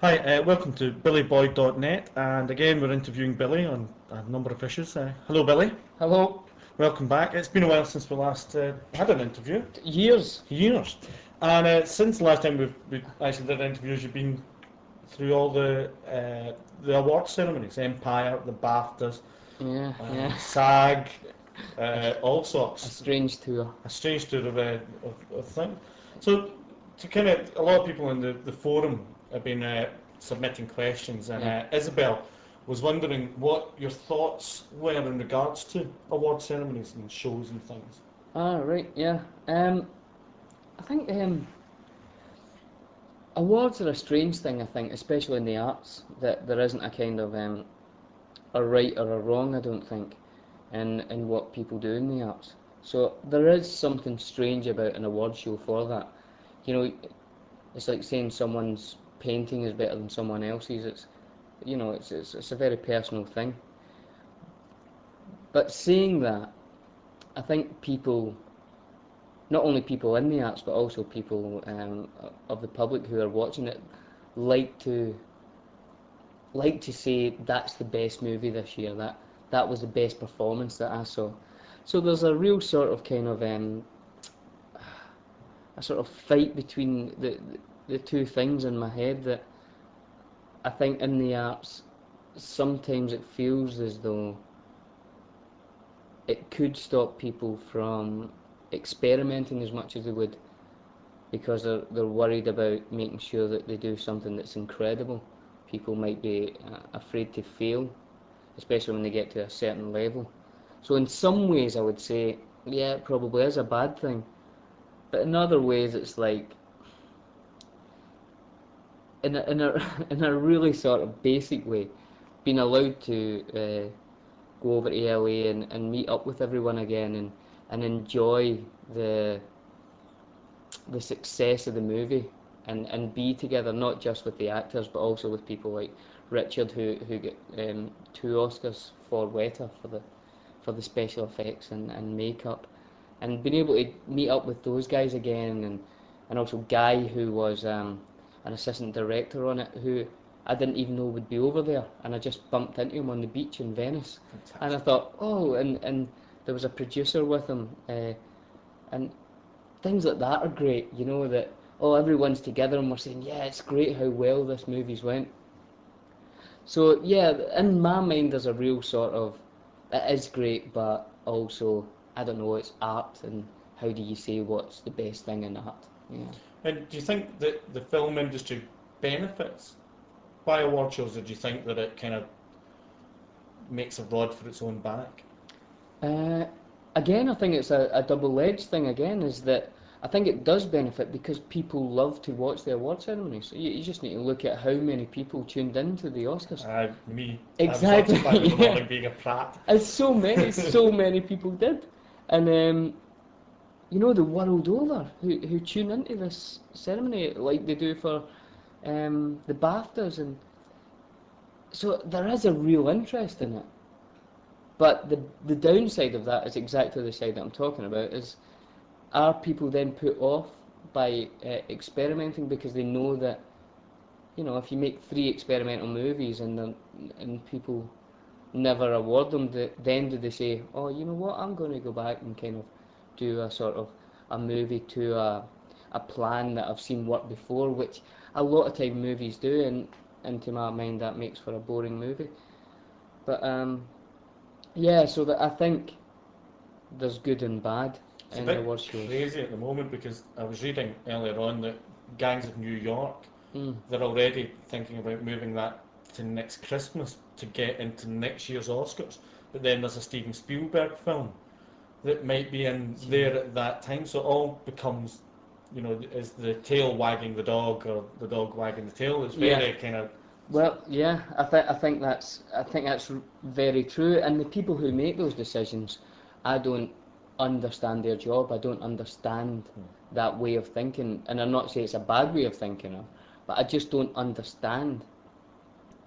Hi, welcome to billyboy.net, and again we're interviewing Billy on a number of issues. Hello Billy, Hello. welcome back. It's been a while since we last had an interview. Years. Years. And since the last time we actually did interviews, you've been through all the award ceremonies, Empire, the BAFTAs, Yeah. SAG, all A sorts. strange tour. A strange tour of things. So, to kind of, a lot of people in the forum have been submitting questions, and Yeah. Isabel was wondering what your thoughts were in regards to award ceremonies and shows and things. Right, yeah. I think awards are a strange thing, I think, especially in the arts, that there isn't a kind of a right or a wrong, I don't think, in what people do in the arts. So there is something strange about an award show for that. You know, it's like saying someone's painting is better than someone else's. It's a very personal thing. But saying that, I think people, not only people in the arts, but also people of the public who are watching it, like to say that's the best movie this year. That was the best performance that I saw. So there's a real sort of kind of a sort of fight between the two things in my head, that I think in the arts sometimes it feels as though it could stop people from experimenting as much as they would, because they're worried about making sure that they do something that's incredible. People might be afraid to fail, especially when they get to a certain level. So in some ways I would say, yeah, it probably is a bad thing. But in other ways it's like, in a really sort of basic way, being allowed to go over to LA and meet up with everyone again, and enjoy the the success of the movie, and be together, not just with the actors but also with people like Richard, who got 2 Oscars for Weta for the special effects and makeup, and being able to meet up with those guys again, and also Guy, who was an assistant director on it, who I didn't even know would be over there, and I just bumped into him on the beach in Venice. Fantastic. And I thought, oh, and there was a producer with him, and things like that are great, that, oh, everyone's together and we're saying, yeah, it's great how well this movie's went. So yeah, in my mind there's a real sort of, it is great, but also, I don't know, it's art, and how do you say what's the best thing in art? Yeah. And do you think that the film industry benefits by award shows, or do you think that it kind of makes a rod for its own back? Uh, Again, I think it's a double-edged thing again, is that I think it does benefit because people love to watch the award ceremonies. You just need to look at how many people tuned into the Oscars. Me, Exactly, I was up to 5 in the yeah. morning being a prat. As so many people did. And the world over, who tune into this ceremony like they do for the BAFTAs, and so there is a real interest in it. But the downside of that is exactly the side that I'm talking about, is, are people then put off by experimenting, because they know that, if you make 3 experimental movies and people never award them, then do they say, oh, you know what, I'm going to go back and kind of do a sort of a movie to a plan that I've seen work before, which a lot of time movies do, and to my mind that makes for a boring movie. But yeah, so that I think there's good and bad It's a in bit award shows. crazy at the moment, because I was reading earlier on that Gangs of New York, Mm. they're already thinking about moving that to next Christmas to get into next year's Oscars. But then there's a Steven Spielberg film that might be in there at that time, so it all becomes, is the tail wagging the dog or the dog wagging the tail? It's very Yeah. kind of. Well, yeah, I think that's very true. And the people who make those decisions, I don't understand their job. I don't understand that way of thinking. And I'm not saying it's a bad way of thinking, but I just don't understand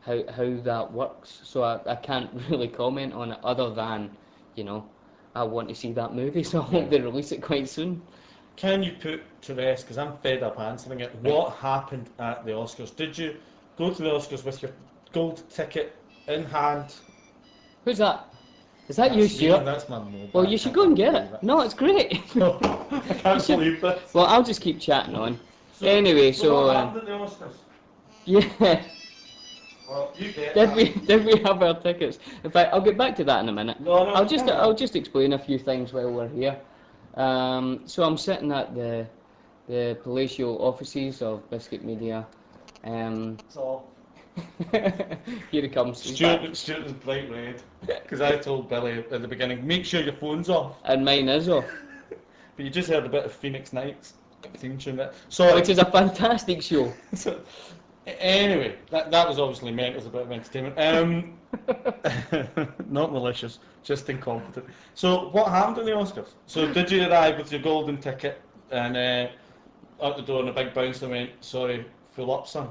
how that works. So I can't really comment on it, other than, I want to see that movie, so I hope they release it quite soon. Can you put to rest, because I'm fed up answering it, what happened at the Oscars? Did you go to the Oscars with your gold ticket in hand. Who's that? Is that you, That's me, Stuart? that's my mobile. Well, you should go and get it. No, it's great. I can't believe this. Well, I'll just keep chatting on. So, Anyway, so what happened at the Oscars? yeah. Well, you get Did we have our tickets? In fact, I'll get back to that in a minute. No, I'll just explain a few things while we're here. So I'm sitting at the palatial offices of Biscuit Media. So Here it comes. Stuart is bright red because I told Billy at the beginning, make sure your phone's off. And mine is off. But you just heard a bit of Phoenix Nights theme tune there. So Which is a fantastic show. So, anyway, that was obviously meant as a bit of entertainment. Not malicious, just incompetent. So what happened at the Oscars? So did you arrive with your golden ticket and out the door and a big bouncer went, sorry, full up, son?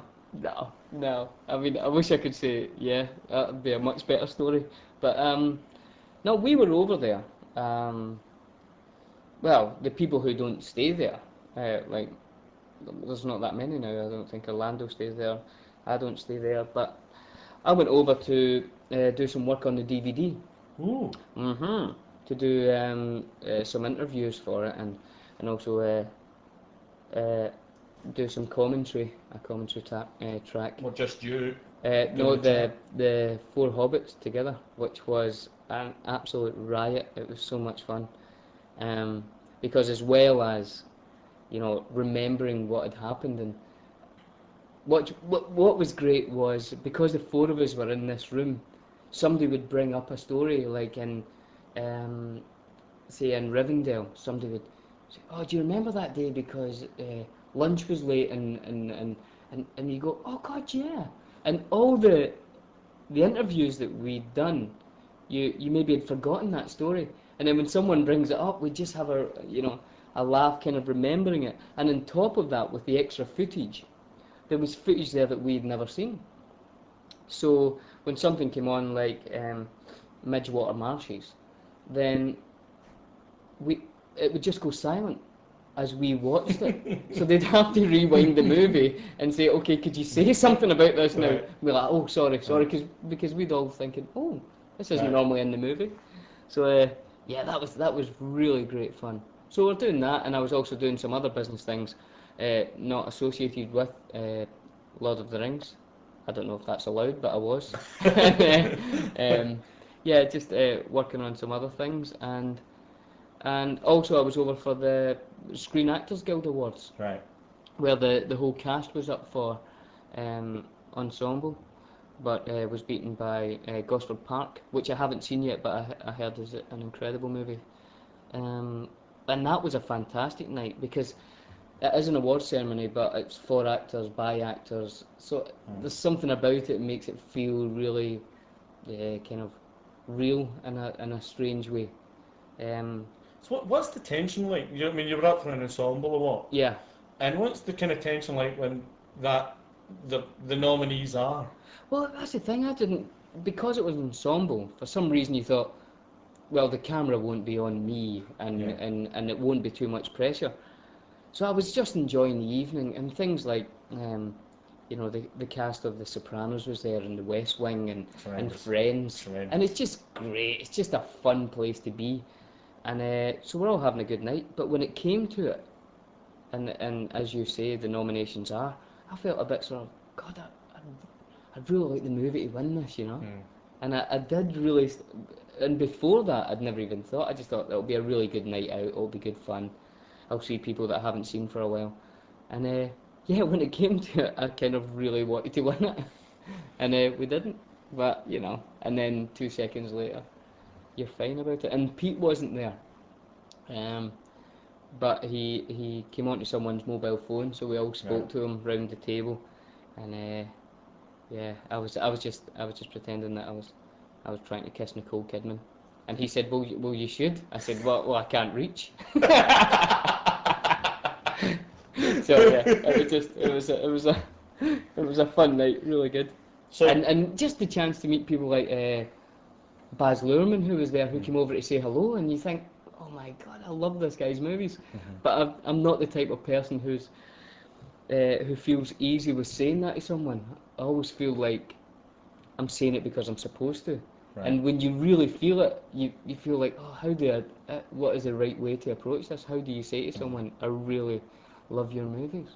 No. I mean, I wish I could say, yeah, that would be a much better story. But, no, we were over there. Well, the people who don't stay there, like, there's not that many now. I don't think Orlando stays there. I don't stay there. But I went over to do some work on the DVD. Ooh. To do some interviews for it and also do some commentary, a commentary track. Well, just you? No, the four hobbits together, which was an absolute riot. It was so much fun, because as well as, you know, remembering what had happened, and what was great was because the four of us were in this room, somebody would bring up a story like in say in Rivendell, somebody would say, oh, do you remember that day because lunch was late and you go, oh God, yeah. And all the interviews that we'd done, you maybe had forgotten that story, and then when someone brings it up, we just have a laugh, kind of remembering it. And on top of that, with the extra footage, there was footage there that we'd never seen. So when something came on like Midgewater Marshes, then it would just go silent as we watched it. So they'd have to rewind the movie and say, okay, could you say something about this now? Right. We're like, oh, sorry, because we'd all thinking, oh, this isn't Right. normally in the movie. So yeah, that was really great fun. So we're doing that, and I was also doing some other business things not associated with Lord of the Rings. I don't know if that's allowed, but I was. Yeah, just working on some other things, and also I was over for the Screen Actors Guild Awards, Right. where the whole cast was up for ensemble, but was beaten by Gosford Park, which I haven't seen yet, but I heard is an incredible movie. And that was a fantastic night because it is an award ceremony, but it's for actors, by actors. So there's something about it that makes it feel really kind of real in a strange way. So what's the tension like? I mean, you were up for an ensemble award. Yeah. And what's the kind of tension like when the nominees are? Well, that's the thing. Because it was an ensemble, for some reason you thought, well, the camera won't be on me, and it won't be too much pressure. So I was just enjoying the evening, and things like, you know, the cast of The Sopranos was there, and The West Wing, and Friends. And it's just great. It's just a fun place to be, and so we're all having a good night. But when it came to it, and as you say, the nominations I felt a bit sort of, God, I'd really like the movie to win this, you know. And I did really, and before that I'd never even thought. I just thought it'll be a really good night out, it'll be good fun. I'll see people that I haven't seen for a while. And yeah, when it came to it, I kind of really wanted to win it. And we didn't. But, you know, and then 2 seconds later, you're fine about it. And Pete wasn't there. But he came onto someone's mobile phone, so we all spoke to him round the table. And yeah, I was just pretending that I was trying to kiss Nicole Kidman. And he said, well, you should. I said, well, I can't reach. So yeah, it was a fun night, really good. So and just the chance to meet people like Baz Luhrmann, who was there, who came over to say hello, and you think, oh my God, I love this guy's movies. But I'm not the type of person who feels easy with saying that to someone. I always feel like I'm saying it because I'm supposed to. Right. And when you really feel it, you feel like, oh, how do what is the right way to approach this? How do you say to someone, I really love your movies?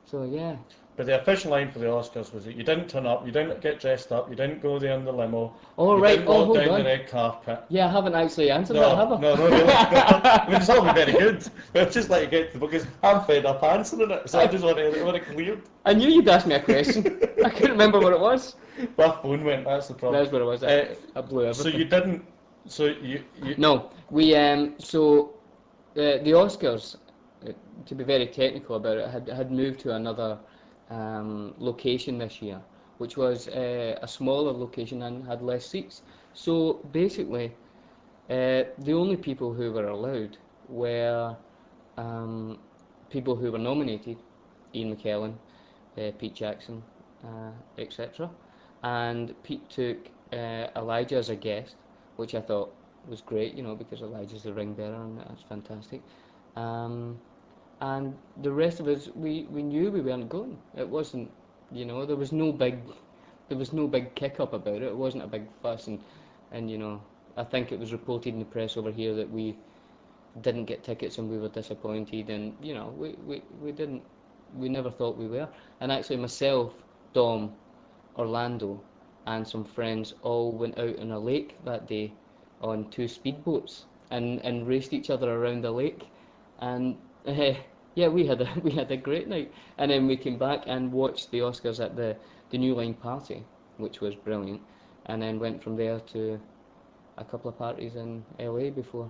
So yeah. But the official line for the Oscars was that you didn't turn up, you didn't get dressed up, you didn't go there in the limo, Oh, you right. didn't Oh, walk hold down the on. red carpet. Yeah, I haven't actually answered No, that, have I? no, really. I mean, it's all been very good. But I'd just like to get to the book because I'm fed up answering it, so I just want it cleared. I knew you'd ask me a question. I couldn't remember what it was. My phone went, that's the problem. That's what it was. I blew everything. So you didn't, so you No, we the Oscars, to be very technical about it, had moved to another location this year, which was a smaller location and had less seats. So basically, the only people who were allowed were people who were nominated, Ian McKellen, Pete Jackson, etc. And Pete took Elijah as a guest, which I thought was great, because Elijah's the ring bearer and that's fantastic. And the rest of us, we knew we weren't going. It wasn't, there was no big kick up about it. It wasn't a big fuss, and I think it was reported in the press over here that we didn't get tickets and we were disappointed, and we never thought we were. And actually myself, Dom, Orlando and some friends all went out on a lake that day on 2 speedboats and raced each other around the lake, and yeah, we had a great night. And then we came back and watched the Oscars at the New Line party, which was brilliant, and then went from there to a couple of parties in LA before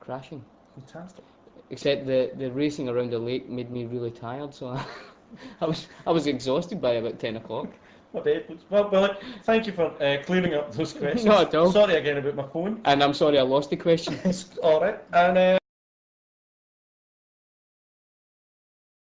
crashing. fantastic. Except the racing around the lake made me really tired, so I was exhausted by about 10 o'clock. Well, Billy, thank you for clearing up those questions. Not at all. Sorry again about my phone. And I'm sorry I lost the question. It's all right. And